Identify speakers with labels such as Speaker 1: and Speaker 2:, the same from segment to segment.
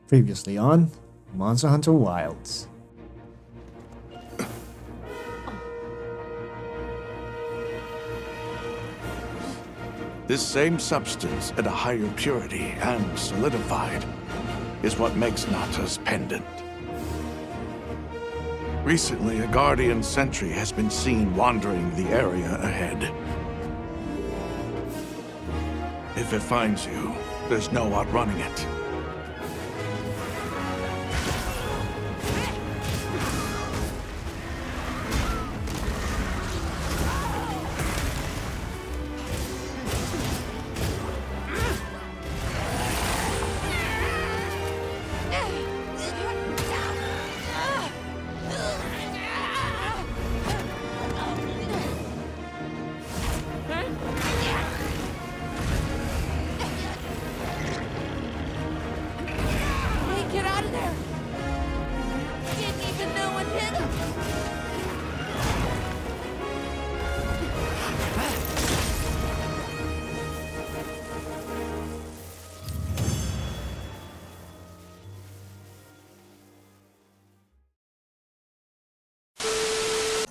Speaker 1: Previously on Monster Hunter Wilds.
Speaker 2: This same substance at a higher purity and solidified is what makes Nata's pendant. Recently, a Guardian sentry has been seen wandering the area ahead. If it finds you, there's no outrunning it.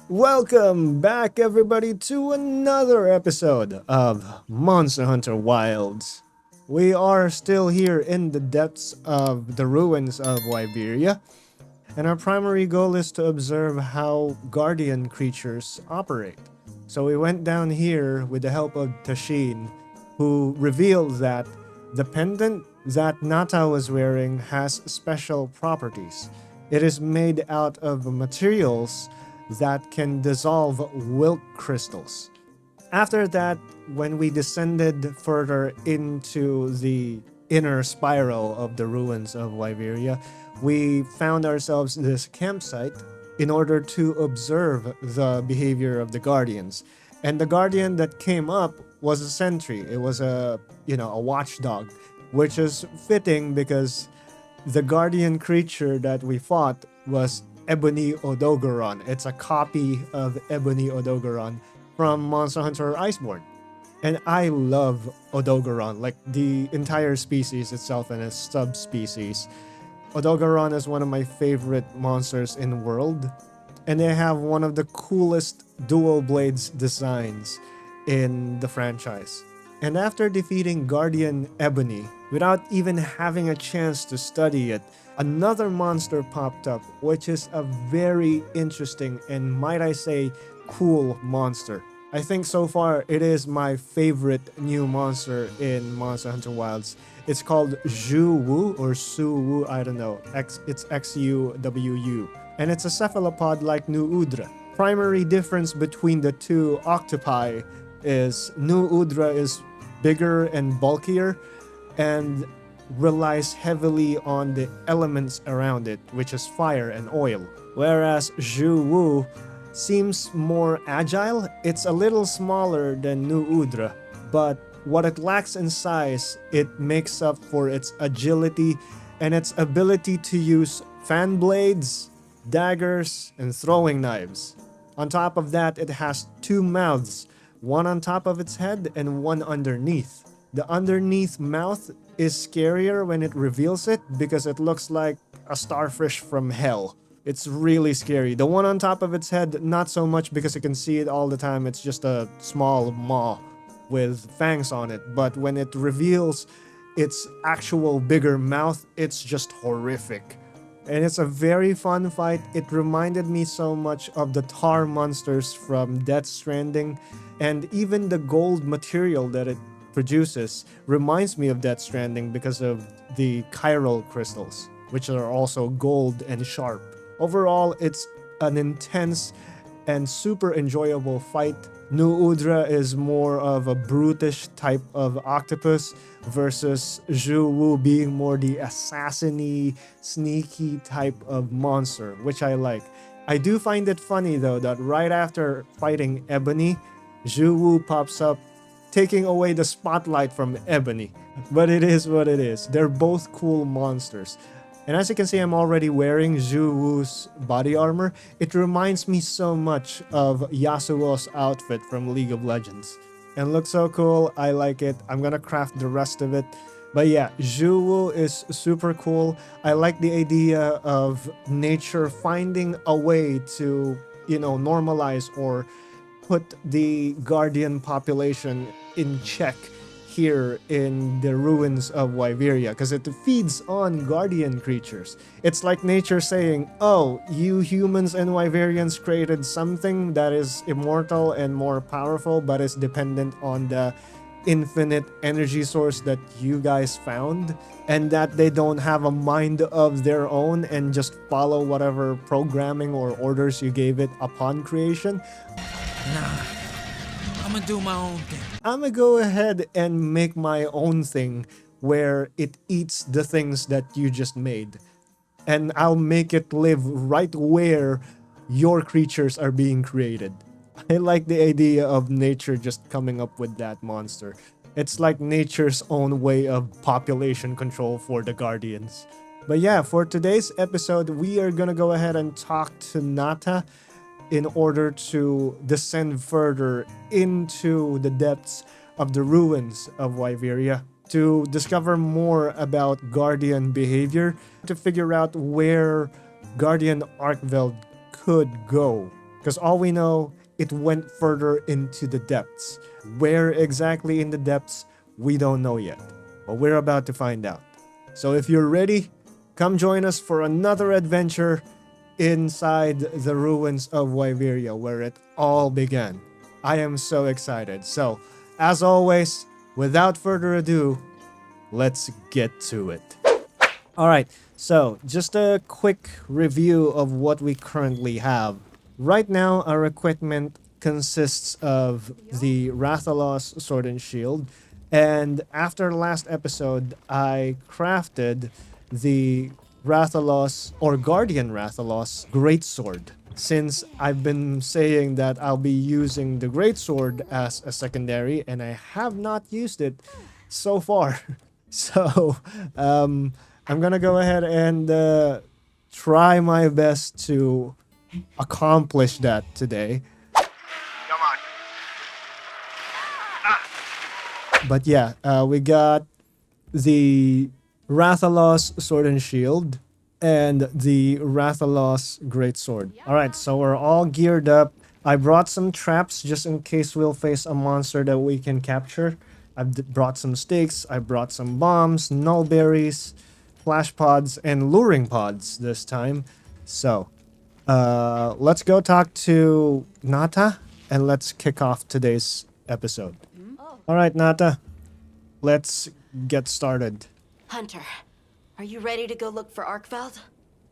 Speaker 1: Welcome back, everybody, to another episode of Monster Hunter Wilds. We are still here in the depths of the ruins of Wyberia, and our primary goal is to observe how Guardian creatures operate. So we went down here with the help of Tashin, who revealed that the pendant that Nata was wearing has special properties. It is made out of materials that can dissolve wilk crystals. After that, when we descended further into the inner spiral of the ruins of Wyberia, we found ourselves this campsite in order to observe the behavior of the Guardians. And the Guardian that came up was a sentry. It was a watchdog, which is fitting because the Guardian creature that we fought was Ebony Odogaron. It's a copy of Ebony Odogaron from Monster Hunter Iceborne. And I love Odogaron, like the entire species itself and its subspecies. Odogaron is one of my favorite monsters in the world, and they have one of the coolest dual blades designs in the franchise. And after defeating Guardian Ebony, without even having a chance to study it, another monster popped up, which is a very interesting and, might I say, cool monster. I think so far it is my favorite new monster in Monster Hunter Wilds. It's called Zhu-Wu or Su-Wu, I don't know. It's X-U-W-U. And it's a cephalopod like Nu Udra. Primary difference between the two octopi is Nu Udra is bigger and bulkier and relies heavily on the elements around it, which is fire and oil. Whereas Zhu-Wu seems more agile. It's a little smaller than Nu Udra, but what it lacks in size, it makes up for its agility and its ability to use fan blades, daggers, and throwing knives. On top of that, it has two mouths, one on top of its head and one underneath. The underneath mouth is scarier when it reveals it because it looks like a starfish from hell. It's really scary. The one on top of its head, not so much because you can see it all the time. It's just a small maw with fangs on it. But when it reveals its actual bigger mouth, it's just horrific. And it's a very fun fight. It reminded me so much of the tar monsters from Death Stranding, and even the gold material that it produces reminds me of Death Stranding because of the chiral crystals, which are also gold and sharp. Overall, it's an intense and super enjoyable fight. Nu Udra is more of a brutish type of octopus versus Zhu-Wu being more the assassin-y, sneaky type of monster, which I like. I do find it funny though that right after fighting Ebony, Zhu-Wu pops up taking away the spotlight from Ebony. But it is what it is. They're both cool monsters. And as you can see, I'm already wearing Zhu-Wu's body armor. It reminds me so much of Yasuo's outfit from League of Legends. And looks so cool, I like it. I'm gonna craft the rest of it But yeah, Zhuwu is super cool. I like the idea of nature finding a way to, normalize or put the Guardian population in check here in the ruins of Wyveria because it feeds on Guardian creatures. It's like nature saying, oh, you humans and Wyverians created something that is immortal and more powerful but is dependent on the infinite energy source that you guys found, and that they don't have a mind of their own and just follow whatever programming or orders you gave it upon creation.
Speaker 3: Nah, I'm gonna do my own thing.
Speaker 1: I'm gonna go ahead and make my own thing where it eats the things that you just made. And I'll make it live right where your creatures are being created. I like the idea of nature just coming up with that monster. It's like nature's own way of population control for the Guardians. But yeah, for today's episode, we are gonna go ahead and talk to Nata in order to descend further into the depths of the ruins of Wyveria to discover more about Guardian behavior, to figure out where Guardian Arkveld could go. Because all we know, it went further into the depths. Where exactly in the depths, we don't know yet. But we're about to find out. So if you're ready, come join us for another adventure inside the ruins of Wyveria, where it all began. I am so excited. So, as always, without further ado, let's get to it. Alright, so just a quick review of what we currently have. Right now, our equipment consists of the Rathalos Sword and Shield, and after last episode, I crafted the Rathalos or Guardian Rathalos Greatsword. Since I've been saying that I'll be using the Greatsword as a secondary, and I have not used it so far. So, I'm gonna go ahead and try my best to accomplish that today.
Speaker 4: Come on.
Speaker 1: But yeah, we got the Rathalos Sword and Shield and the Rathalos Greatsword. Alright, so we're all geared up. I brought some traps just in case we'll face a monster that we can capture. I've brought some stakes, I brought some bombs, nullberries, flash pods, and luring pods this time. So, let's go talk to Nata and let's kick off today's episode. Alright, Nata, let's get started.
Speaker 5: Hunter, are you ready to go look for Arkveld?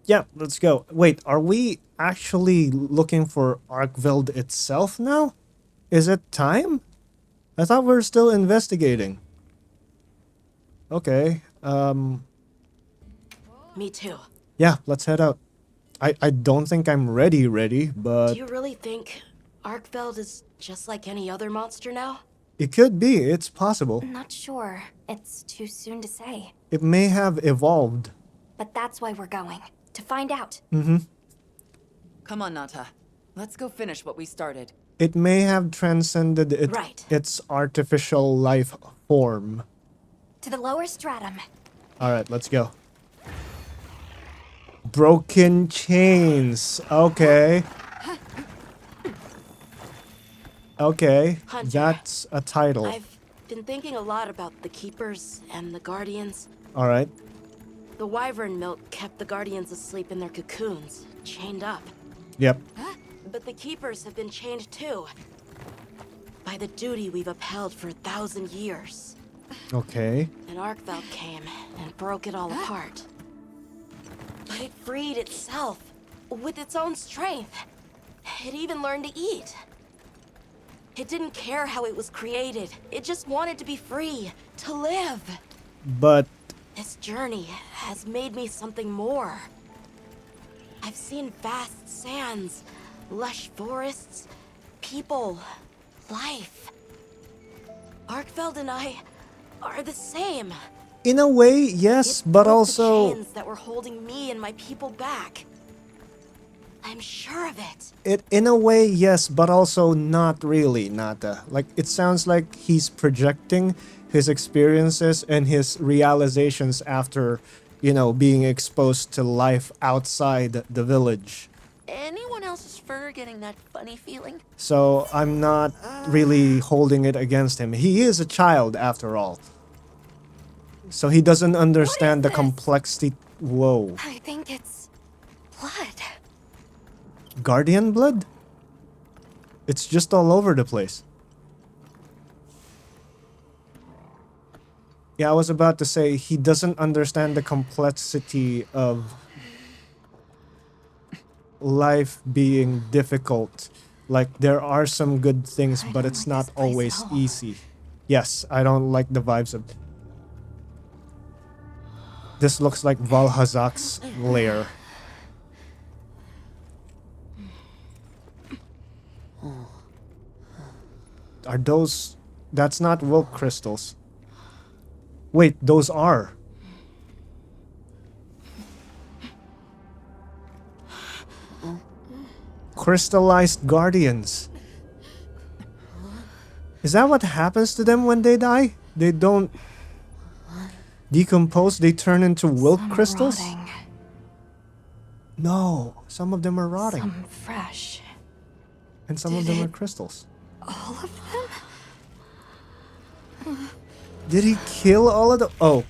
Speaker 1: Yeah, let's go. Wait, are we actually looking for Arkveld itself now? Is it time? I thought we were still investigating. Okay,
Speaker 5: Me too.
Speaker 1: yeah, let's head out. I don't think I'm ready, but
Speaker 5: Do you really think Arkveld is just like any other monster now?
Speaker 1: it could be. It's possible.
Speaker 6: Not sure. It's too soon to say.
Speaker 1: It may have evolved.
Speaker 6: But that's why we're going. To find out.
Speaker 7: Come on, Nata. Let's go finish what we started.
Speaker 1: It may have transcended
Speaker 5: Right.
Speaker 1: its artificial life form.
Speaker 6: To the lower stratum.
Speaker 1: Alright, let's go. Broken chains. Okay. Okay,
Speaker 5: Hunter,
Speaker 1: that's a title.
Speaker 5: I've been thinking a lot about the Keepers and the Guardians.
Speaker 1: Alright.
Speaker 5: The wyvern milk kept the Guardians asleep in their cocoons, chained up.
Speaker 1: Yep.
Speaker 5: But the Keepers have been chained too. By the duty we've upheld for 1,000 years.
Speaker 1: Okay.
Speaker 5: And Arkveld came and broke it all apart. But it freed itself, with its own strength. It even learned to eat. It didn't care how it was created. It just wanted to be free, to live.
Speaker 1: But
Speaker 5: This journey has made me something more. I've seen vast sands, lush forests, people, life. Arkveld and I are the same.
Speaker 1: in a way, yes,
Speaker 5: It
Speaker 1: but
Speaker 5: broke
Speaker 1: also
Speaker 5: the chains that were holding me and my people back. I'm sure of it.
Speaker 1: in a way, yes, but also not really, Nata. Like, it sounds like he's projecting his experiences and his realizations after, being exposed to life outside the village.
Speaker 5: Anyone else's fur getting that funny feeling?
Speaker 1: So I'm not really holding it against him. He is a child after all. So he doesn't understand the
Speaker 5: this?
Speaker 1: complexity. Whoa.
Speaker 6: I think it's blood.
Speaker 1: Guardian blood? It's just all over the place. Yeah, I was about to say he doesn't understand the complexity of life being difficult. Like, there are some good things, but it's not always easy. Yes, I don't like the vibes of... This looks like Valhazak's lair. Are those... That's not Wilk crystals. Wait, those are. Crystallized guardians. Is that what happens to them when they die? They don't decompose, they turn into Wilk crystals?
Speaker 6: Rotting,
Speaker 1: No, some of them are rotting.
Speaker 6: some fresh.
Speaker 1: And some of them are crystals.
Speaker 6: All of them?
Speaker 1: Did he kill all of them? Oh.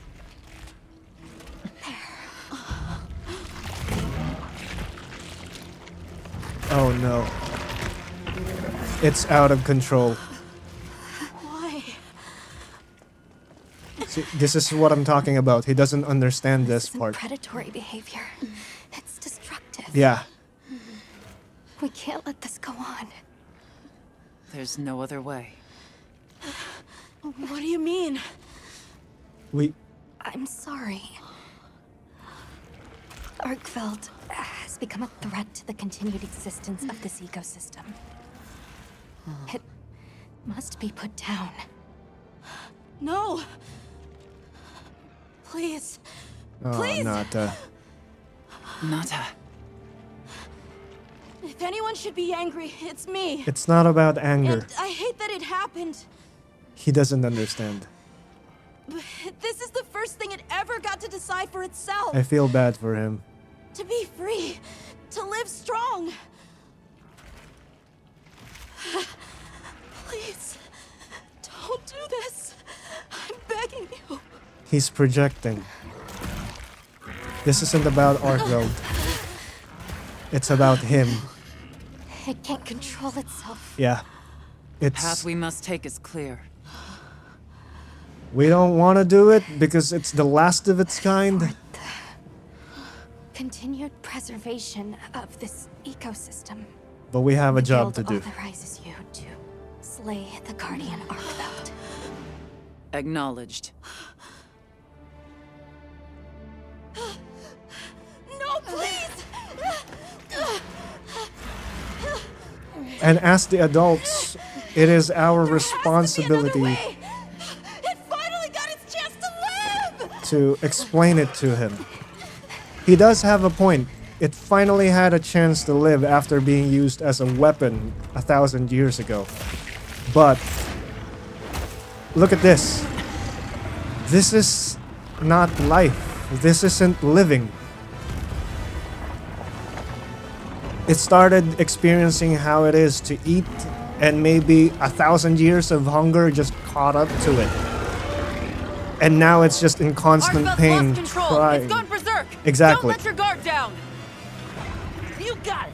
Speaker 1: Oh no. It's out of control.
Speaker 5: Why?
Speaker 1: See, this is what I'm talking about. He doesn't understand this
Speaker 6: Isn't
Speaker 1: part.
Speaker 6: predatory behavior. It's destructive.
Speaker 1: Yeah.
Speaker 6: We can't let this go on.
Speaker 7: There's no other way.
Speaker 5: What do you mean?
Speaker 6: I'm sorry. Arkveld has become a threat to the continued existence of this ecosystem. It must be put down.
Speaker 5: No. Please.
Speaker 1: Oh,
Speaker 5: Please.
Speaker 1: Nata.
Speaker 7: Nata.
Speaker 5: If anyone should be angry, it's me.
Speaker 1: It's not about anger.
Speaker 5: And I hate that it happened.
Speaker 1: He doesn't understand.
Speaker 5: But this is the first thing it ever got to decide for itself.
Speaker 1: I feel bad for him.
Speaker 5: To be free. To live strong. Please. Don't do this. I'm begging you.
Speaker 1: He's projecting. This isn't about Arkveld. It's about him.
Speaker 6: It can't control itself.
Speaker 1: Yeah.
Speaker 7: The
Speaker 1: It's...
Speaker 7: path we must take is clear.
Speaker 1: We don't want to do it because it's the last of its kind.
Speaker 6: For the continued preservation of this ecosystem.
Speaker 1: But we have a
Speaker 6: The
Speaker 1: job to
Speaker 6: guild
Speaker 1: do.
Speaker 6: authorizes you to slay the Guardian Arkveld.
Speaker 7: Acknowledged.
Speaker 5: No, please.
Speaker 1: And as the adults, it is our responsibility
Speaker 5: It finally got its chance to live.
Speaker 1: to explain it to him. He does have a point. It finally had a chance to live after being used as a weapon 1,000 years ago. But look at this. This is not life. This isn't living. It started experiencing how it is to eat, and maybe 1,000 years of hunger just caught up to it. And now it's just in constant
Speaker 7: Arkveld's
Speaker 1: pain,
Speaker 7: lost control.
Speaker 1: crying.
Speaker 7: It's gone berserk.
Speaker 1: Exactly.
Speaker 7: Don't let your guard down.
Speaker 5: You got it.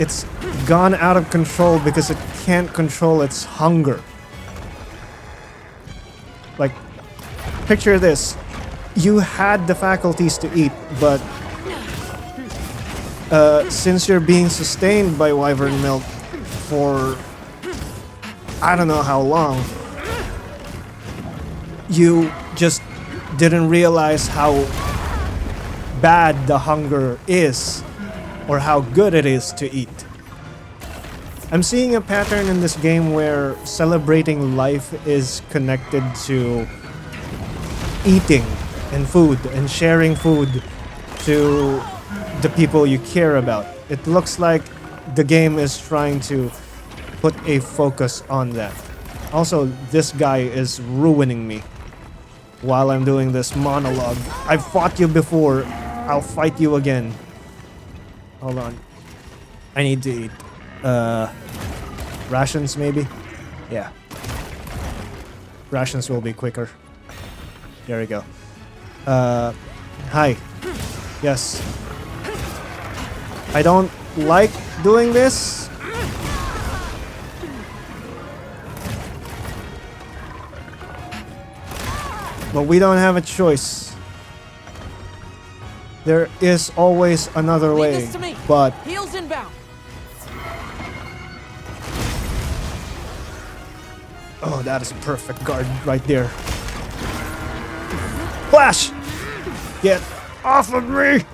Speaker 1: It's gone out of control because it can't control its hunger. Like, picture this. You had the faculties to eat, but since you're being sustained by wyvern milk for I don't know how long, you just didn't realize how bad the hunger is or how good it is to eat. I'm seeing a pattern in this game where celebrating life is connected to eating and food and sharing food to the people you care about. It looks like the game is trying to put a focus on that. Also, this guy is ruining me while I'm doing this monologue. I've fought you before. I'll fight you again. Hold on. I need to eat. Rations, maybe? Yeah. Rations will be quicker. There we go. Hi. Yes. I don't like doing this. But we don't have a choice. There is always another way.
Speaker 3: This to me.
Speaker 1: But
Speaker 3: Heels inbound.
Speaker 1: oh, that is a perfect guard right there. Flash! Get off of me!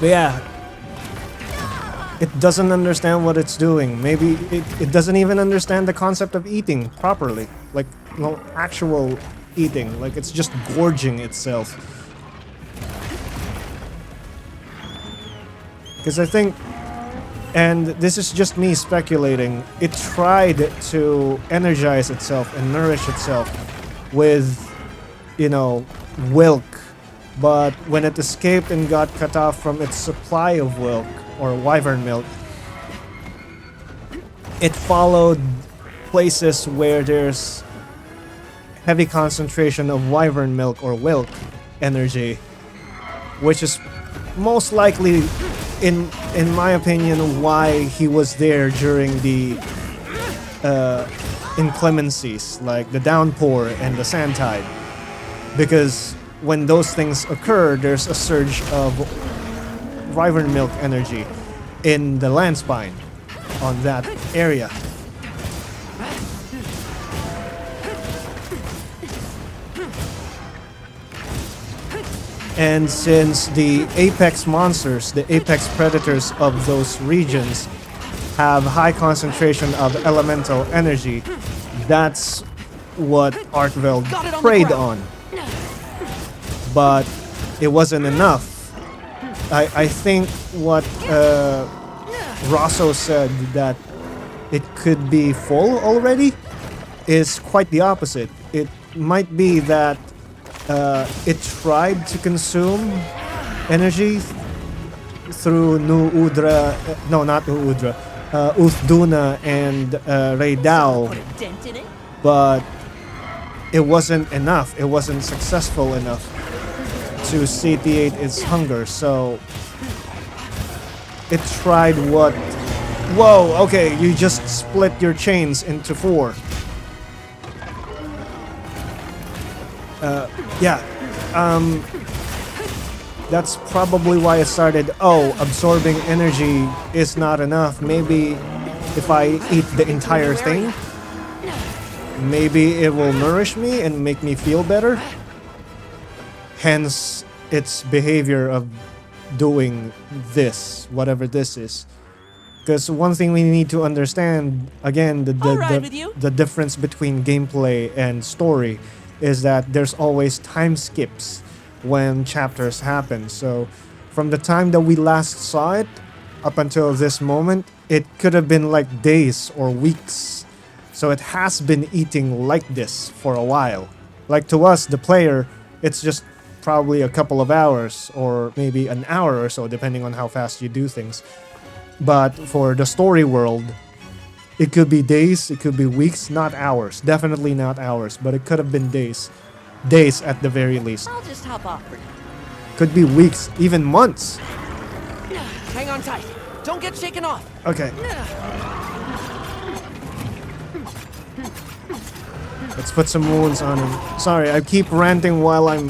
Speaker 1: But yeah, it doesn't understand what it's doing. Maybe it doesn't even understand the concept of eating properly. Like, no actual eating. Like, it's just gorging itself. Because I think, and this is just me speculating, it tried to energize itself and nourish itself with, you know, milk. But when it escaped and got cut off from its supply of milk, or wyvern milk, it followed places where there's heavy concentration of wyvern milk or milk energy, which is most likely, in my opinion, why he was there during the inclemencies, like the downpour and the sand tide. Because when those things occur, there's a surge of wyvern milk energy in the land spine on that area. And since the apex monsters, the apex predators of those regions, have high concentration of elemental energy, that's what Arkveld preyed on. But it wasn't enough. I think what Rosso said, that it could be full already, is quite the opposite. It might be that it tried to consume energy through Nu Udra, no, not Nu Udra, Uthduna and Raydao, but it wasn't enough. It wasn't successful enough to satiate its hunger, so it tried what... Whoa, okay, you just split your chains into 4. Yeah, that's probably why it started, oh, absorbing energy is not enough. Maybe if I eat the entire thing, maybe it will nourish me and make me feel better. Hence, its behavior of doing this, whatever this is. Because one thing we need to understand, again, the difference between gameplay and story is that there's always time skips when chapters happen. So from the time that we last saw it up until this moment, it could have been like days or weeks. So it has been eating like this for a while. Like to us, the player, it's just probably a couple of hours or maybe an hour or so, depending on how fast you do things. But for the story world, it could be days, it could be weeks, not hours. Definitely not hours, but it could have been days. Days at the very least.
Speaker 3: I'll just hop off for now.
Speaker 1: Could be weeks, even months.
Speaker 3: Hang on tight. Don't get shaken off.
Speaker 1: Okay. Let's put some wounds on him. Sorry, I keep ranting while I'm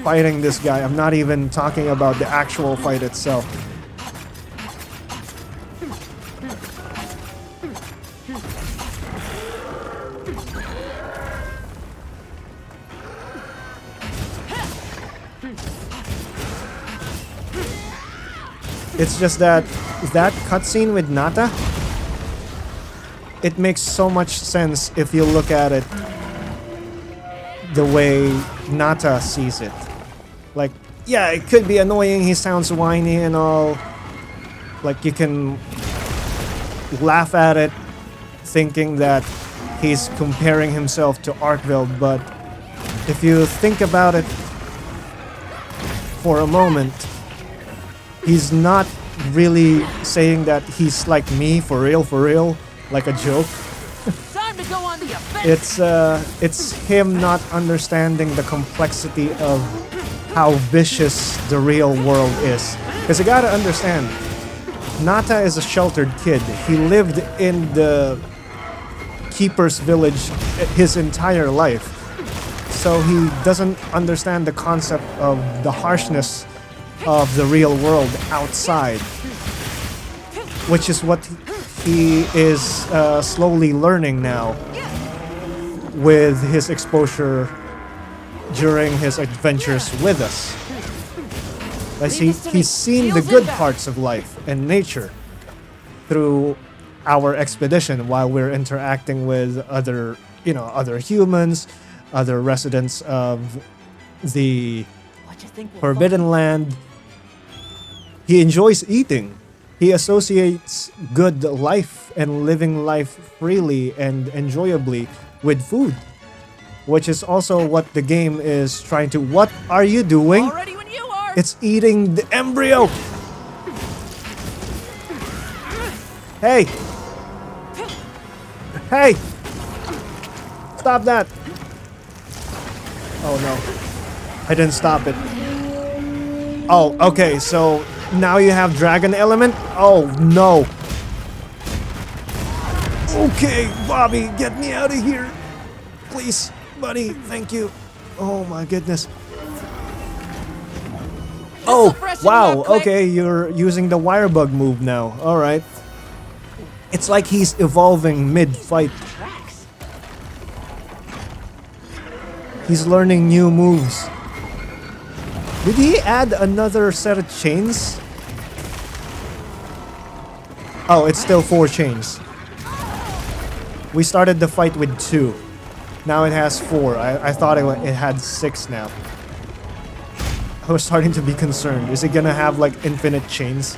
Speaker 1: fighting this guy. I'm not even talking about the actual fight itself. It's just that cutscene with Nata, it makes so much sense if you look at it the way Nata sees it. Like, yeah, it could be annoying. He sounds whiny and all. Like, you can laugh at it, thinking that he's comparing himself to Arkveld, but if you think about it for a moment, he's not really saying that he's like me for real, like a joke.
Speaker 3: Time to go on the offensive.
Speaker 1: It's him not understanding the complexity of how vicious the real world is. Because you gotta understand, Nata is a sheltered kid. He lived in the Keeper's village his entire life. So he doesn't understand the concept of the harshness of the real world outside. Which is what he is slowly learning now with his exposure during his adventures with us. As he's seen the good parts of life and nature through our expedition while we're interacting with other humans, other residents of the Forbidden Land. He enjoys eating. He associates good life and living life freely and enjoyably with food, which is also what the game is trying to. What are you doing?
Speaker 3: Already when you are.
Speaker 1: It's eating the embryo. Hey. Hey. Stop that. Oh no. I didn't stop it. Oh, okay, so now you have dragon element? Oh no. Okay, Bobby, get me out of here. Please, buddy, thank you. Oh my goodness. Oh, wow, okay, you're using the wire bug move now. Alright. It's like he's evolving mid-fight. He's learning new moves. Did he add another set of chains? Oh, it's still 4 chains. We started the fight with 2. Now it has 4. I thought it had 6 now. I was starting to be concerned. Is it gonna have like infinite chains?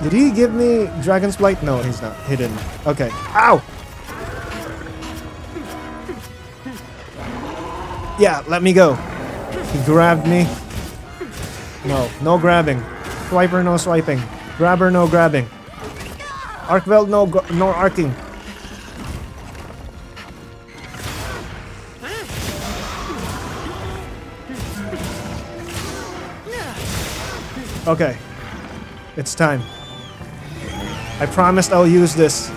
Speaker 1: Did he give me Dragon's Blight? No, he's not. He didn't. Okay. Ow! Yeah, let me go. He grabbed me. No, no grabbing. Swiper, no swiping. Grabber, no grabbing. Arkveld, no arcing. Okay. It's time. I promised I'll use this.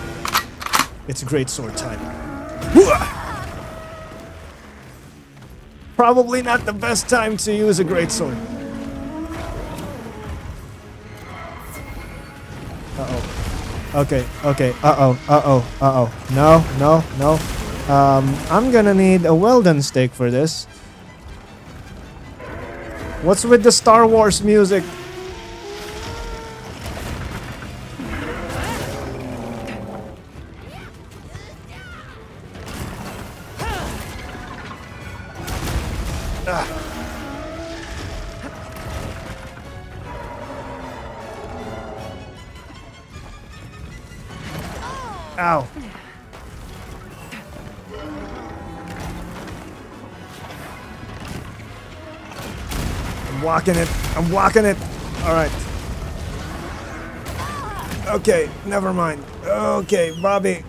Speaker 1: It's great sword time. Probably not the best time to use a great sword. Uh-oh. Okay, okay. Uh-oh. No. I'm gonna need a well-done steak for this. What's with the Star Wars music? Ow. I'm walking it. Alright. Okay, never mind. Okay, Bobby.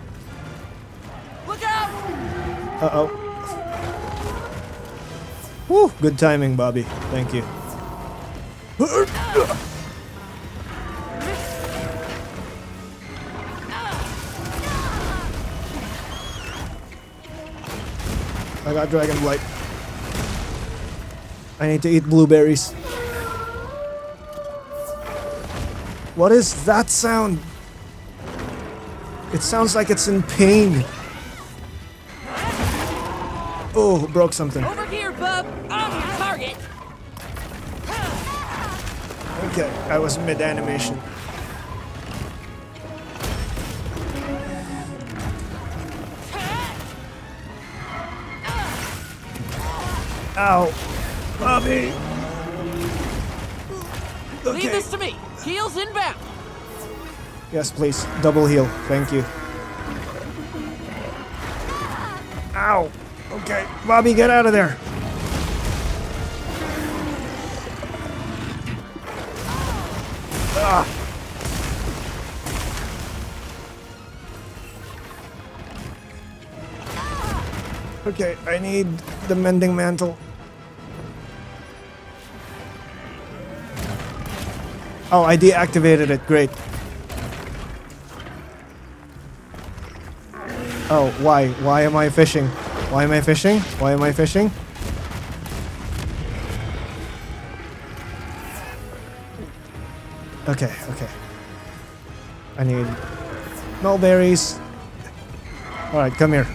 Speaker 3: Look out!
Speaker 1: Uh-oh. Whew, good timing, Bobby. Thank you. I got Dragon Blight. I need to eat blueberries. What is that sound? It sounds like it's in pain. Oh, broke something.
Speaker 3: Over here, bub. On target.
Speaker 1: Okay, I was mid-animation. Ow. Bobby.
Speaker 3: Leave
Speaker 1: Okay.
Speaker 3: this to me. Heels inbound.
Speaker 1: Yes, please. Double heal. Thank you. Ow. Okay. Bobby, get out of there. Ah. Okay, I need the mending mantle. Oh, I deactivated it. Great. Oh, why? Why am I fishing? Why am I fishing? Why am I fishing? Okay, okay. I need mulberries. Alright, come here.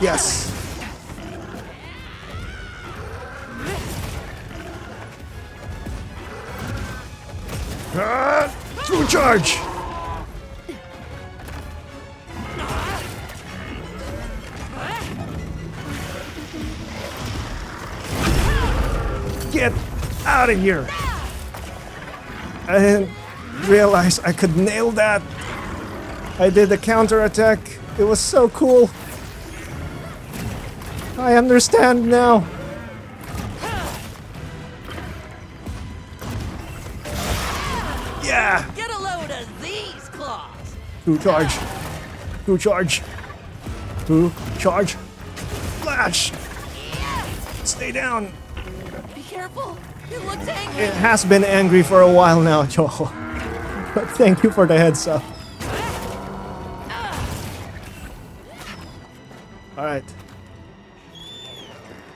Speaker 1: Yes! True charge! Get out of here! I didn't realize I could nail that. I did the counterattack. It was so cool. I understand now. Yeah!
Speaker 3: Get a load of these claws.
Speaker 1: True charge. True charge. True charge. Flash! Stay down.
Speaker 3: Be careful. It looks angry.
Speaker 1: It has been angry for a while now, Choco. But thank you for the heads up. Alright.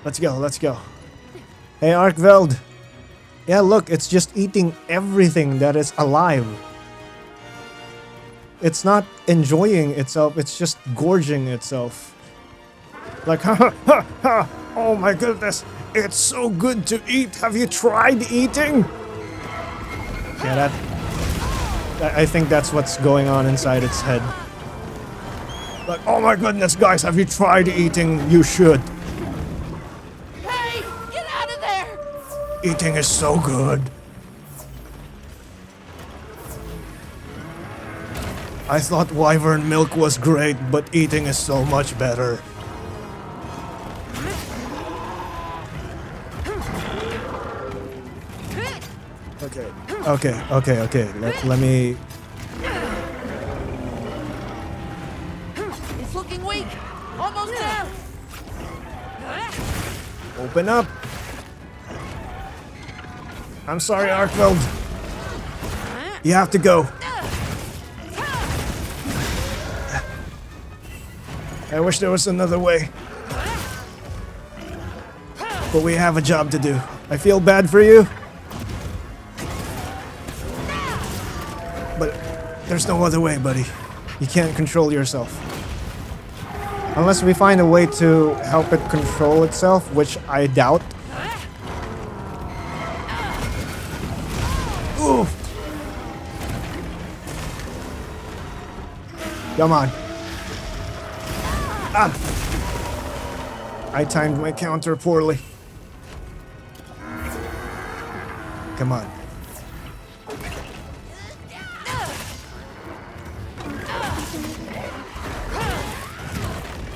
Speaker 1: Let's go, let's go. Hey, Arkveld. Yeah, look, it's just eating everything that is alive. It's not enjoying itself, it's just gorging itself. Like, ha ha ha ha! Oh my goodness, it's so good to eat. Have you tried eating? Yeah, I think that's what's going on inside its head. Like, oh my goodness, guys, have you tried eating? You should.
Speaker 3: Hey, get out of there.
Speaker 1: Eating is so good. I thought wyvern milk was great, but eating is so much better. Okay. Let me...
Speaker 3: It's looking weak. Almost there.
Speaker 1: Open up. I'm sorry, Arkveld. You have to go. I wish there was another way. But we have a job to do. I feel bad for you. But there's no other way, buddy. You can't control yourself. Unless we find a way to help it control itself, which I doubt. Oof! Come on. Ah! I timed my counter poorly. Come on.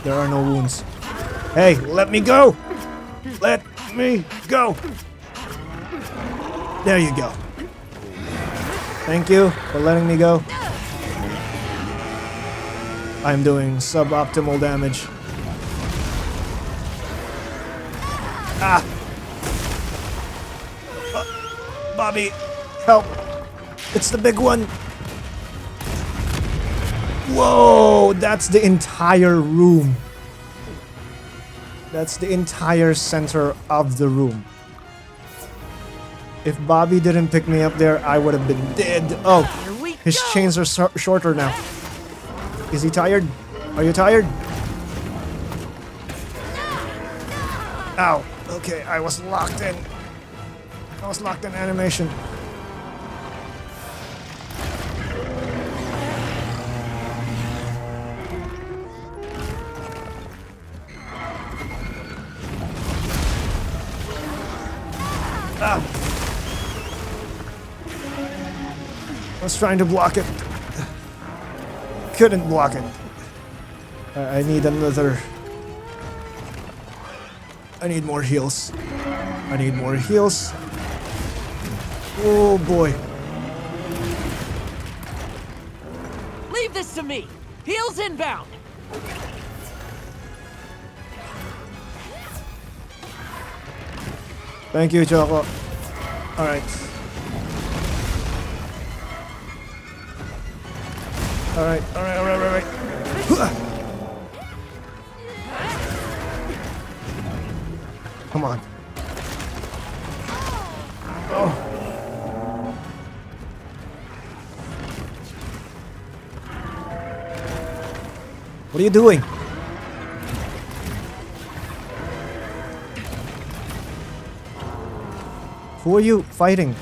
Speaker 1: There are no wounds. Hey, let me go! Let me go! There you go. Thank you for letting me go. I'm doing suboptimal damage. Ah! Bobby, help! It's the big one! Whoa! That's the entire room. That's the entire center of the room. If Bobby didn't pick me up there, I would have been dead. Oh, his chains are shorter now. Is he tired? Are you tired? Ow. Okay, I was locked in. I was locked in animation. I was trying to block it. Couldn't block it. I need another... I need more heals. I need more heals. Oh boy.
Speaker 4: Leave this to me. Heels inbound.
Speaker 1: Thank you, Choco. Alright. Alright. Come on. Oh. What are you doing? Who are you fighting?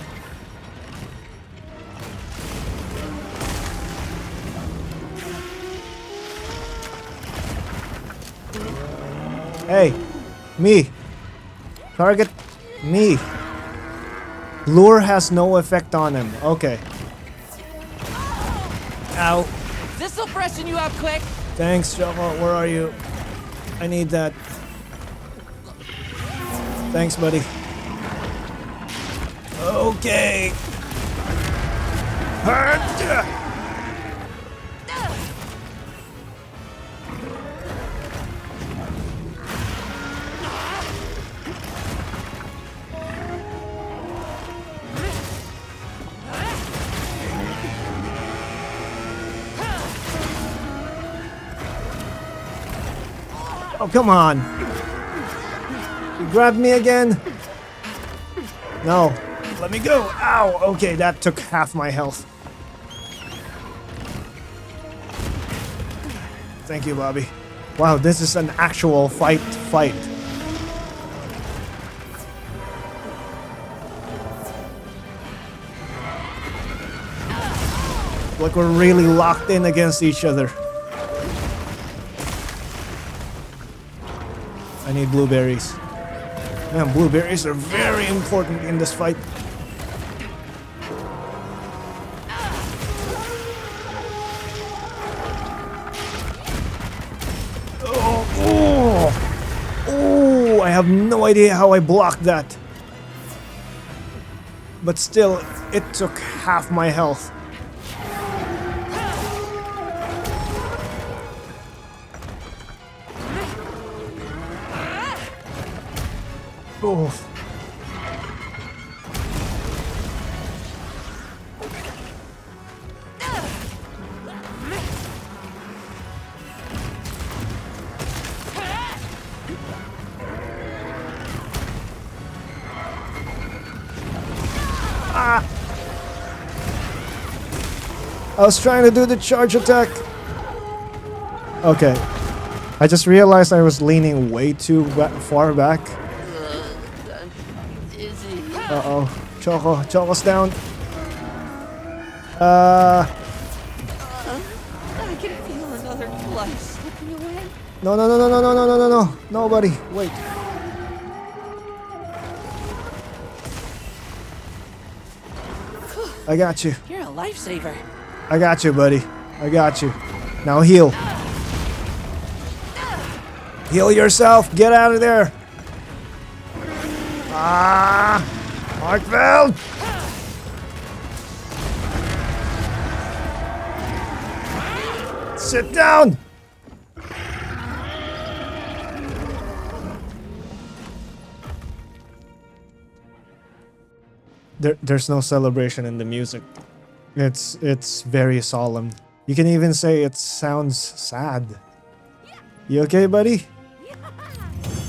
Speaker 1: Hey, me. Target me. Lure has no effect on him. Okay. Ow.
Speaker 4: This'll freshen you up quick.
Speaker 1: Thanks, Choco. Where are you? I need that. Thanks, buddy. Okay. Oh, come on. You grabbed me again? No. Let me go. Ow. Okay, that took half my health. Thank you, Bobby. Wow, this is an actual fight. Like we're really locked in against each other. I need blueberries. Man, blueberries are very important in this fight. Oh, I have no idea how I blocked that. But still, it took half my health. Oh. Ah. I was trying to do the charge attack. Okay. I just realized I was leaning way too far back. Uh-oh. Choco's down.
Speaker 4: I can feel another life slipping away.
Speaker 1: No. Nobody. Wait. I got you.
Speaker 4: You're a lifesaver.
Speaker 1: I got you, buddy. I got you. Now heal. Heal yourself. Get out of there. Ah! Arkveld! Sit down! There's no celebration in the music. It's very solemn. You can even say it sounds sad. You okay, buddy?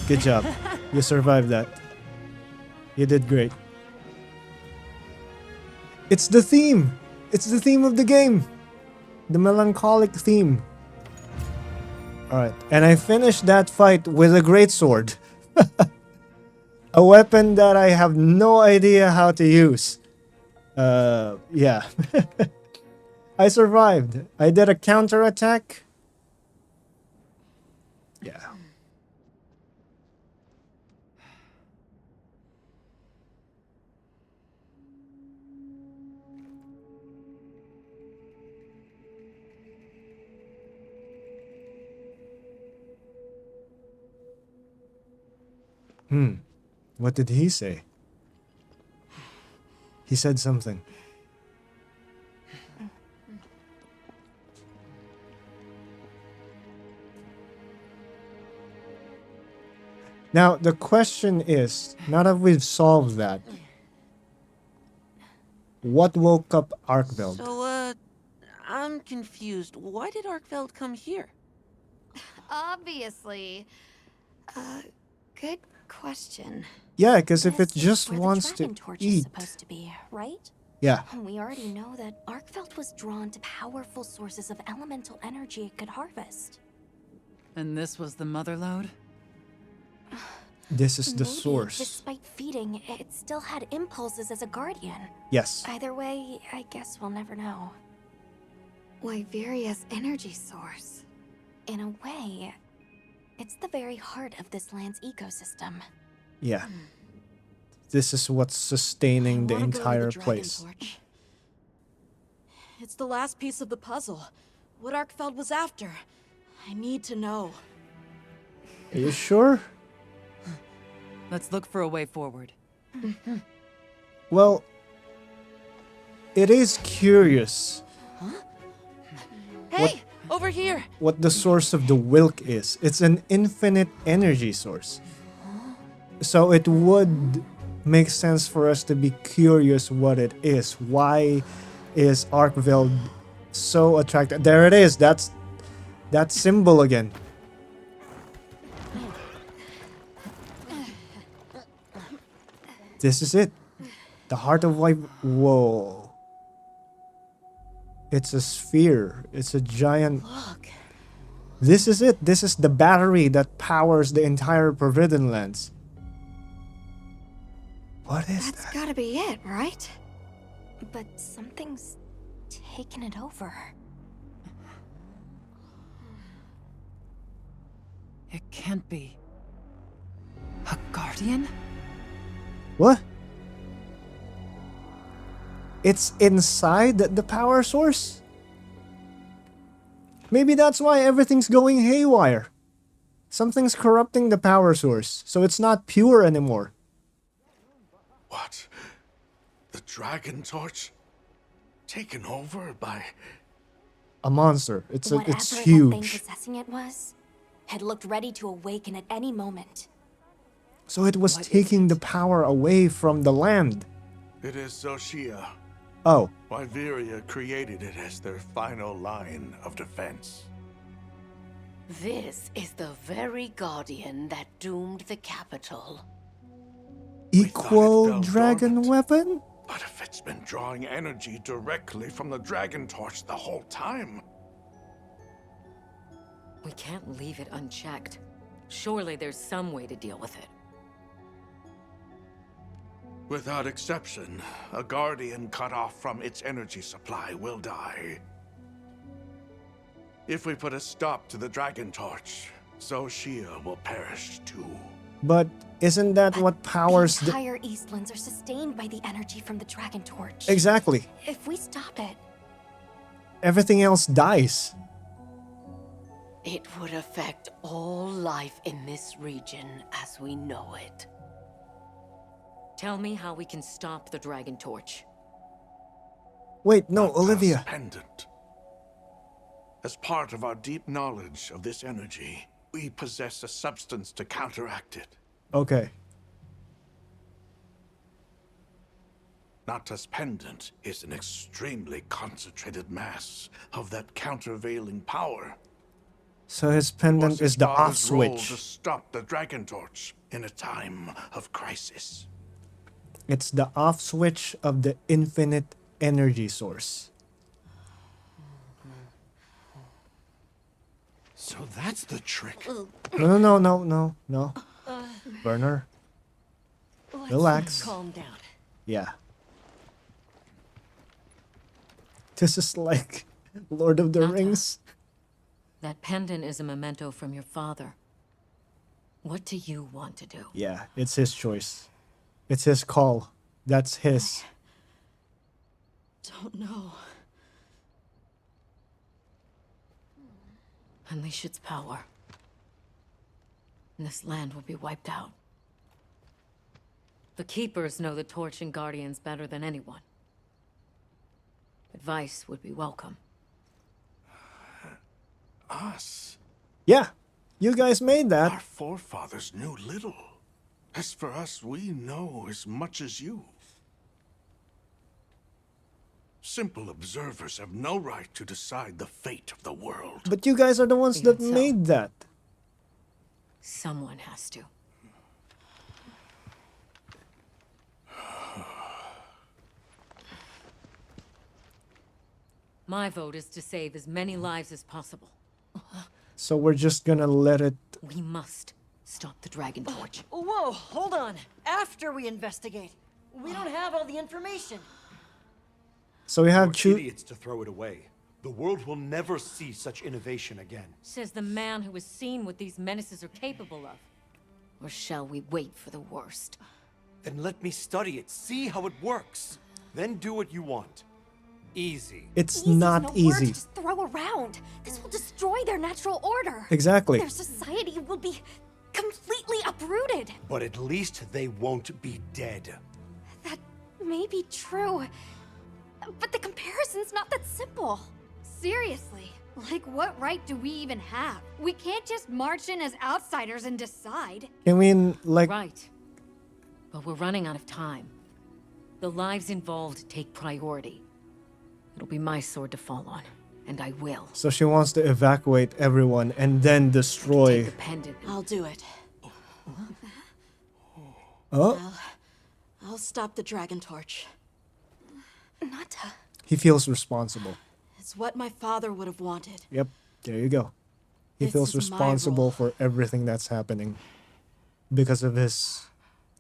Speaker 1: Good job. You survived that. You did great. It's the theme! It's the theme of the game! The melancholic theme. Alright, and I finished that fight with a greatsword. A weapon that I have no idea how to use. Yeah. I survived. I did a counterattack. Yeah. . What did he say? He said something. Now, the question is, now that we've solved that, what woke up Arkveld?
Speaker 8: So, I'm confused. Why did Arkveld come here?
Speaker 6: Obviously. Good question.
Speaker 1: Yeah, because if it
Speaker 6: This is
Speaker 1: just
Speaker 6: where
Speaker 1: wants
Speaker 6: the
Speaker 1: to
Speaker 6: dragon torch is
Speaker 1: eat...
Speaker 6: supposed to be, right?
Speaker 1: Yeah,
Speaker 6: We already know that Arkveld was drawn to powerful sources of elemental energy it could harvest.
Speaker 7: And this was the mother lode?
Speaker 1: this is the
Speaker 6: Maybe,
Speaker 1: source.
Speaker 6: despite feeding, it still had impulses as a guardian.
Speaker 1: Yes.
Speaker 6: Either way, I guess we'll never know. Wyveria's energy source. In a way, it's the very heart of this land's ecosystem.
Speaker 1: Yeah. This is what's sustaining the
Speaker 4: I wanna go to
Speaker 1: entire
Speaker 4: Dragon
Speaker 1: place.
Speaker 4: Torch. It's the last piece of the puzzle. What Arkveld was after. I need to know.
Speaker 1: Are you sure?
Speaker 7: Let's look for a way forward.
Speaker 1: Well, it is curious
Speaker 4: Hey, over here.
Speaker 1: what the source of the Wilk is. It's an infinite energy source. So it would make sense for us to be curious what it is. Why is Arkveld so attracted? There it is. That's that symbol again. This is it. The heart of White... Whoa. It's a sphere. It's a giant...
Speaker 4: Look.
Speaker 1: This is it. This is the battery that powers the entire Forbidden Lands. What is
Speaker 6: That's
Speaker 1: that?
Speaker 6: gotta be it, right? But something's taken it over.
Speaker 7: It can't be. A guardian?
Speaker 1: What? It's inside the power source? Maybe that's why everything's going haywire. Something's corrupting the power source, so it's not pure anymore.
Speaker 2: What? The Dragon Torch? Taken over by...
Speaker 1: A monster. It's
Speaker 6: Whatever
Speaker 1: it's
Speaker 6: that thing
Speaker 1: huge.
Speaker 6: possessing it was, had looked ready to awaken at any moment.
Speaker 1: So it was taking the power away from the land.
Speaker 2: It is Xochitl.
Speaker 1: Oh,
Speaker 2: Wyveria created it as their final line of defense.
Speaker 9: This is the very guardian that doomed the capital.
Speaker 1: equal
Speaker 2: fell
Speaker 1: dragon
Speaker 2: dormant.
Speaker 1: weapon?
Speaker 2: But if it's been drawing energy directly from the Dragon Torch the whole time...
Speaker 9: We can't leave it unchecked. Surely there's some way to deal with it.
Speaker 2: Without exception, a Guardian cut off from its energy supply will die. If we put a stop to the Dragon Torch, Xochitl will perish too.
Speaker 1: But isn't that what powers
Speaker 6: The
Speaker 1: the...
Speaker 6: entire Eastlands are sustained by the energy from the Dragon Torch.
Speaker 1: Exactly.
Speaker 6: If we stop it,
Speaker 1: Everything else dies.
Speaker 9: It would affect all life in this region as we know it. Tell me how we can stop the Dragon Torch.
Speaker 1: Wait, no,
Speaker 2: Nata's
Speaker 1: Olivia.
Speaker 2: pendant. As part of our deep knowledge of this energy, we possess a substance to counteract it.
Speaker 1: Okay.
Speaker 2: Nata's pendant is an extremely concentrated mass of that countervailing power.
Speaker 1: So his
Speaker 2: Was
Speaker 1: pendant
Speaker 2: his
Speaker 1: is the off
Speaker 2: father's role
Speaker 1: switch.
Speaker 2: to stop the Dragon Torch in a time of crisis.
Speaker 1: It's the off switch of the infinite energy source.
Speaker 10: So that's the trick.
Speaker 1: No. Burner.
Speaker 4: Let's
Speaker 1: Relax.
Speaker 4: Calm down.
Speaker 1: Yeah. This is like Lord of the
Speaker 9: Nata.
Speaker 1: Rings.
Speaker 9: That pendant is a memento from your father. What do you want to do?
Speaker 1: Yeah, it's his choice. It's his call. That's his.
Speaker 4: Don't know.
Speaker 9: Unleash its power. And this land will be wiped out. The Keepers know the Torch and Guardians better than anyone. Advice would be welcome.
Speaker 2: Us?
Speaker 1: Yeah, you guys made that.
Speaker 2: Our forefathers knew little. As for us, we know as much as you. Simple observers have no right to decide the fate of the world.
Speaker 1: But you guys are the ones that
Speaker 9: Even so.
Speaker 1: made that.
Speaker 9: Someone has to. My vote is to save as many lives as possible.
Speaker 1: So we're just gonna let it...
Speaker 9: We must stop the Dragon Torch.
Speaker 11: Whoa, hold on. After we investigate. We don't have all the information.
Speaker 1: So we have
Speaker 10: We're idiots to throw it away. The world will never see such innovation again.
Speaker 9: Says the man who has seen what these menaces are capable of. Or shall we wait for the worst?
Speaker 10: Then let me study it, see how it works. Then do what you want. Easy.
Speaker 1: It's
Speaker 6: Easy's
Speaker 1: not
Speaker 6: no word
Speaker 1: easy.
Speaker 6: to just throw around. This will destroy their natural order.
Speaker 1: Exactly.
Speaker 6: Their society will be completely uprooted.
Speaker 10: But at least they won't be dead.
Speaker 6: That may be true, but the comparison's not that simple.
Speaker 12: Seriously, like what right do we even have? We can't just march in as outsiders and decide.
Speaker 1: I mean, like...
Speaker 9: Right. But we're running out of time. The lives involved take priority. It'll be my sword to fall on, and I will.
Speaker 1: So she wants to evacuate everyone and then destroy...
Speaker 9: Take the pendant.
Speaker 4: I'll do it.
Speaker 1: Oh?
Speaker 4: I'll stop the Dragon Torch.
Speaker 6: Nata.
Speaker 1: He feels responsible.
Speaker 4: It's what my father would have wanted.
Speaker 1: Yep, there you go. He
Speaker 4: This
Speaker 1: feels
Speaker 4: is my
Speaker 1: responsible
Speaker 4: role.
Speaker 1: for everything that's happening because of his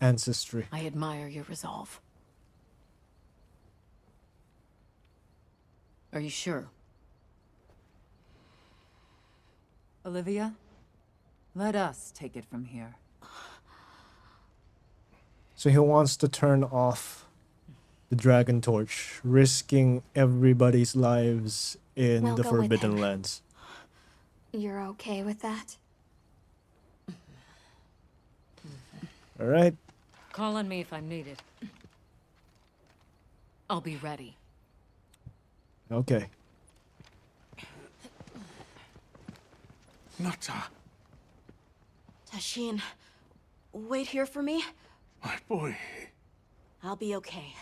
Speaker 1: ancestry.
Speaker 9: I admire your resolve. Are you sure?
Speaker 7: Olivia, let us take it from here.
Speaker 1: So he wants to turn off the Dragon Torch, risking everybody's lives in
Speaker 6: We'll
Speaker 1: the
Speaker 6: go with
Speaker 1: Forbidden
Speaker 6: him.
Speaker 1: Lands.
Speaker 6: You're okay with that?
Speaker 1: All right.
Speaker 9: Call on me if I'm needed. I'll be ready.
Speaker 1: Okay.
Speaker 2: Nata,
Speaker 4: Tashin, wait here for me.
Speaker 2: my boy.
Speaker 4: I'll be okay.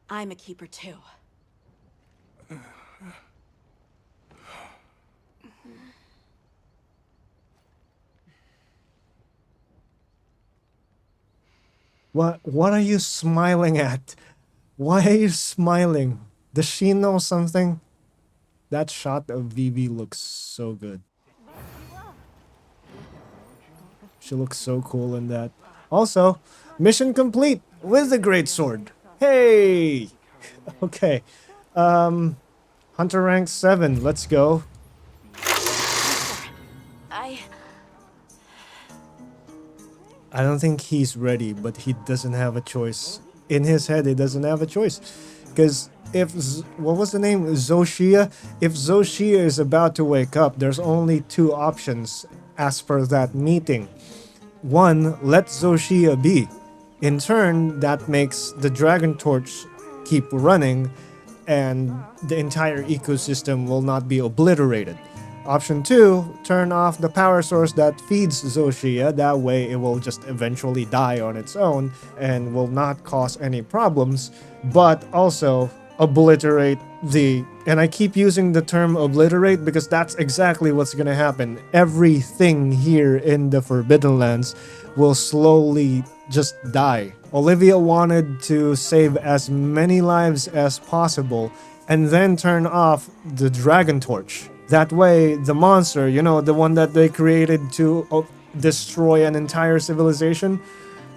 Speaker 4: I'm a keeper too.
Speaker 1: What are you smiling at? Why are you smiling? Does she know something? That shot of Vivi looks so good. She looks so cool in that. Also, mission complete with the great sword. Hey! Okay. Hunter rank 7. Let's go. I don't think he's ready, but he doesn't have a choice. In his head, he doesn't have a choice. Because if... what was the name? Zoshia? If Zoshia is about to wake up, there's only two options as per that meeting. One, let Zoshia be. In turn, that makes the Dragon Torch keep running, and the entire ecosystem will not be obliterated. Option 2, turn off the power source that feeds Zoshia, that way it will just eventually die on its own and will not cause any problems, but also obliterate the... and I keep using the term obliterate because that's exactly what's gonna happen. Everything here in the Forbidden Lands will slowly just die. Olivia wanted to save as many lives as possible and then turn off the Dragon Torch. That way, the monster, you know, the one that they created to destroy an entire civilization,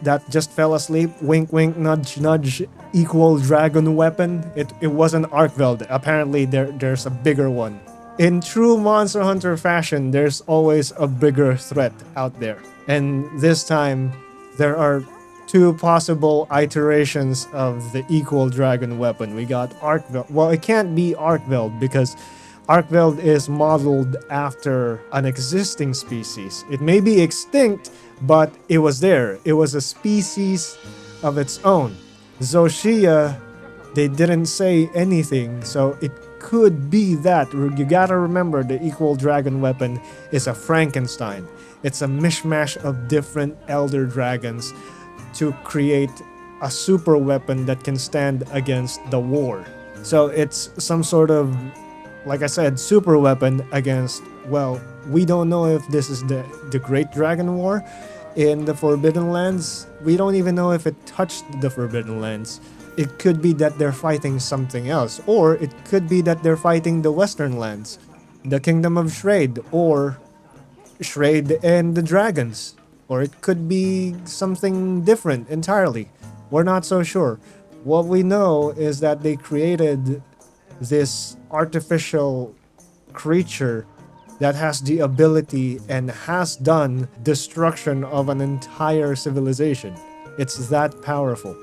Speaker 1: that just fell asleep, wink wink, nudge nudge, equal dragon weapon, it wasn't Arkveld. Apparently, there's a bigger one. In true Monster Hunter fashion, there's always a bigger threat out there. And this time, there are two possible iterations of the equal dragon weapon. We got Arkveld. Well, it can't be Arkveld because Arkveld is modeled after an existing species. It may be extinct, but it was there. It was a species of its own. Zoshia, they didn't say anything, so it could be that. You gotta remember, the equal dragon weapon is a Frankenstein. It's a mishmash of different elder dragons to create a super weapon that can stand against the war. So it's some sort of, like I said, super weapon against, well, we don't know if this is the Great Dragon War in the Forbidden Lands. We don't even know if it touched the Forbidden Lands. It could be that they're fighting something else, or it could be that they're fighting the Western Lands, the Kingdom of Shrade, or Shrade and the dragons. Or it could be something different entirely. We're not so sure. What we know is that they created this artificial creature that has the ability and has done destruction of an entire civilization. It's that powerful.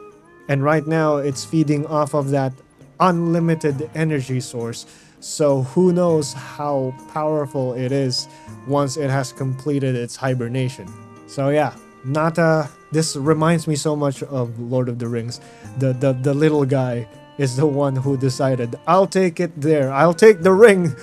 Speaker 1: And right now, it's feeding off of that unlimited energy source. So who knows how powerful it is once it has completed its hibernation. So yeah, Nata, this reminds me so much of Lord of the Rings. The little guy is the one who decided, I'll take it there. I'll take the ring.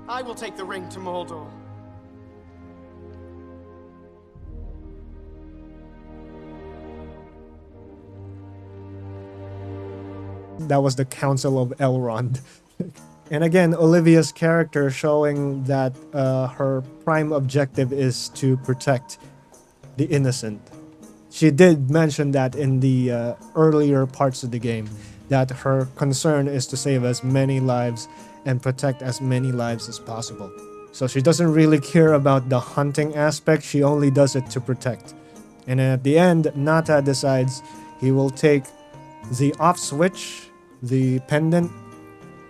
Speaker 13: I will take the ring to Mordor.
Speaker 1: That was the Council of Elrond. And again, Olivia's character showing that her prime objective is to protect the innocent. She did mention that in the earlier parts of the game, that her concern is to save as many lives and protect as many lives as possible. So she doesn't really care about the hunting aspect, she only does it to protect. And then at the end, Nata decides he will take the off switch, the pendant,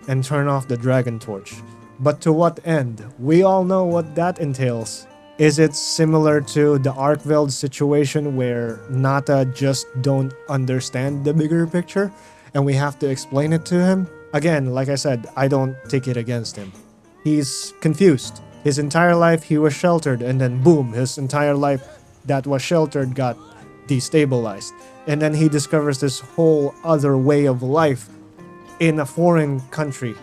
Speaker 1: and turn off the dragon torch. But to what end? We all know what that entails. Is it similar to the Arkveld situation where Nata just don't understand the bigger picture and we have to explain it to him? Again, like I said, I don't take it against him. He's confused. His entire life he was sheltered, and then boom, his entire life that was sheltered got destabilized. And then he discovers this whole other way of life in a foreign country.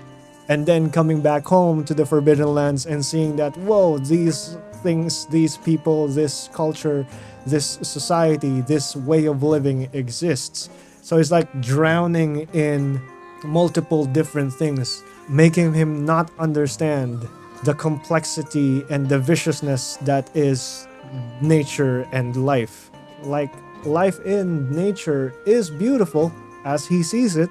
Speaker 1: And then coming back home to the Forbidden Lands and seeing that, whoa, these things, these people, this culture, this society, this way of living exists. So he's like drowning in multiple different things, making him not understand the complexity and the viciousness that is nature and life. Like, life in nature is beautiful as he sees it,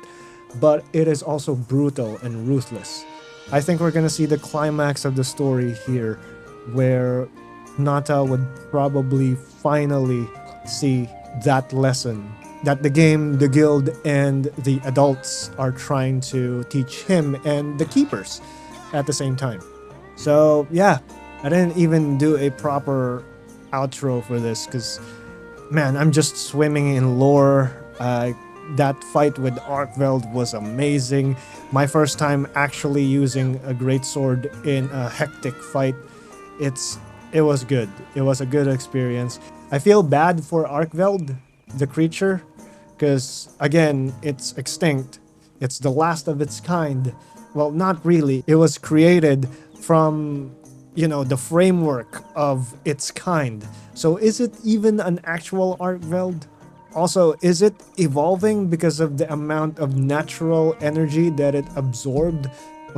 Speaker 1: but it is also brutal and ruthless. I think we're gonna see the climax of the story here, where Nata would probably finally see that lesson that the game, the guild, and the adults are trying to teach him and the keepers at the same time. So yeah, I didn't even do a proper outro for this because, man, I'm just swimming in lore. That fight with Arkveld was amazing. My first time actually using a greatsword in a hectic fight. It was good. It was a good experience. I feel bad for Arkveld, the creature, because again, it's extinct. It's the last of its kind. Well, not really. It was created from, the framework of its kind. So is it even an actual Arkveld? Also, is it evolving because of the amount of natural energy that it absorbed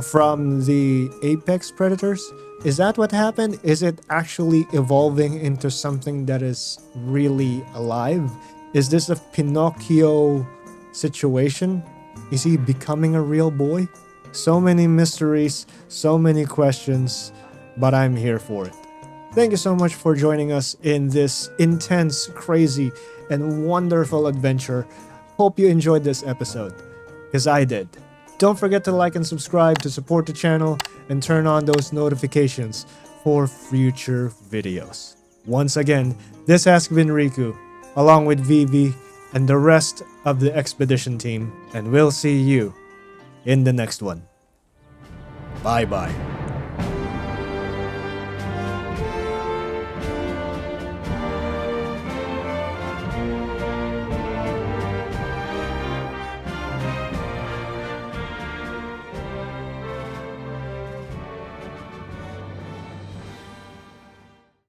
Speaker 1: from the apex predators? Is that what happened? Is it actually evolving into something that is really alive? Is this a Pinocchio situation? Is he becoming a real boy? So many mysteries, so many questions, but I'm here for it. Thank you so much for joining us in this intense, crazy, and wonderful adventure. Hope you enjoyed this episode, because I did. Don't forget to like and subscribe to support the channel and turn on those notifications for future videos. Once again, this has been Riku. along with Vivi and the rest of the expedition team, and we'll see you in the next one. Bye bye.